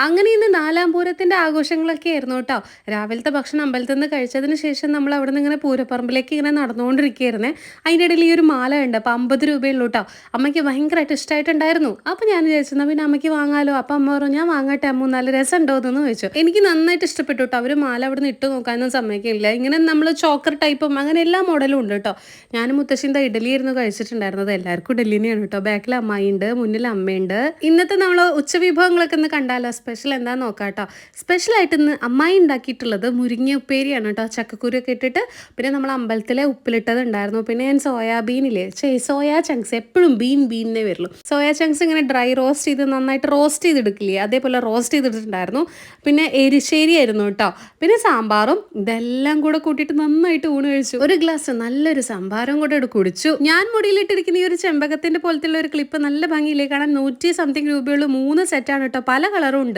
അങ്ങനെ ഇന്ന് നാലാം പൂരത്തിന്റെ ആഘോഷങ്ങളൊക്കെ ആയിരുന്നു കേട്ടോ. രാവിലത്തെ ഭക്ഷണം അമ്പലത്തിൽ നിന്ന് കഴിച്ചതിന് ശേഷം നമ്മൾ അവിടെ നിന്ന് ഇങ്ങനെ പൂരപ്പറമ്പിലേക്ക് ഇങ്ങനെ നടന്നുകൊണ്ടിരിക്കുകയായിരുന്നേ. അതിൻ്റെ ഇടയിൽ ഈ ഒരു മാല ഉണ്ട്. അപ്പോൾ 50 രൂപയുള്ളൂ കേട്ടോ. അമ്മയ്ക്ക് ഭയങ്കരമായിട്ട് ഇഷ്ടമായിട്ടുണ്ടായിരുന്നു. അപ്പോൾ ഞാൻ വിചാരിച്ചു എന്നാൽ പിന്നെ അമ്മയ്ക്ക് വാങ്ങാലോ. അപ്പോൾ അമ്മ പറഞ്ഞു ഞാൻ വാങ്ങട്ടെ അമ്മ, നല്ല രസമുണ്ടോ എന്ന് ചോദിച്ചു. എനിക്ക് നന്നായിട്ട് ഇഷ്ടപ്പെട്ടു കേട്ടോ. അവർ മാല അവിടെ നിന്ന് ഇട്ട് നോക്കാനൊന്നും സമ്മതിക്കില്ല. ഇങ്ങനെ നമ്മൾ ചോക്കർ ടൈപ്പും അങ്ങനെ എല്ലാ മോഡലും ഉണ്ട് കേട്ടോ. ഞാനും മുത്തശ്ശിൻ്റെ ഇഡലി ആയിരുന്നു കഴിച്ചിട്ടുണ്ടായിരുന്നത്. എല്ലാവർക്കും ഇഡലി തന്നെയാണ് കേട്ടോ. ബാക്കിൽ അമ്മായിയുണ്ട്, മുന്നിൽ അമ്മയുണ്ട്. ഇന്നത്തെ നമ്മൾ ഉച്ചവിഭവങ്ങളൊക്കെ ഒന്ന് കണ്ടാലോ. സ്പെഷ്യൽ എന്താന്ന് നോക്കാം കേട്ടോ. സ്പെഷ്യലായിട്ട് ഇന്ന് അമ്മായി ഉണ്ടാക്കിയിട്ടുള്ളത് മുരിങ്ങ ഉപ്പേരിയാണ് കേട്ടോ. ചക്കക്കുരുയൊക്കെ ഇട്ടിട്ട്, പിന്നെ നമ്മൾ അമ്പലത്തിലെ ഉപ്പിലിട്ടത് ഉണ്ടായിരുന്നു. പിന്നെ ഞാൻ സോയാബീനില്ലേ, സോയാ ചങ്ക്സ്, എപ്പോഴും ബീനേ വരുള്ളൂ. സോയാ ചങ്ക്സ് ഇങ്ങനെ ഡ്രൈ റോസ്റ്റ് ചെയ്ത് നന്നായിട്ട് റോസ്റ്റ് ചെയ്തെടുക്കില്ലേ, അതേപോലെ റോസ്റ്റ് ചെയ്തിട്ടുണ്ടായിരുന്നു. പിന്നെ എരിശ്ശേരി ആയിരുന്നു കേട്ടോ. പിന്നെ സാമ്പാറും ഇതെല്ലാം കൂടെ കൂട്ടിയിട്ട് നന്നായിട്ട് ഊണ് കഴിച്ചു. ഒരു ഗ്ലാസ് നല്ലൊരു സാമ്പാറും കൂടെ കുടിച്ചു. ഞാൻ മുടിയിലിട്ടിരിക്കുന്ന ഈ ഒരു ചെമ്പകത്തിന്റെ പോലത്തെ ഒരു ക്ലിപ്പ് നല്ല ഭംഗിയില്ലേ കാണാൻ. 100 സംതിങ് രൂപയുള്ള 3 സെറ്റാണ് കേട്ടോ. പല കളറും ഉണ്ട്.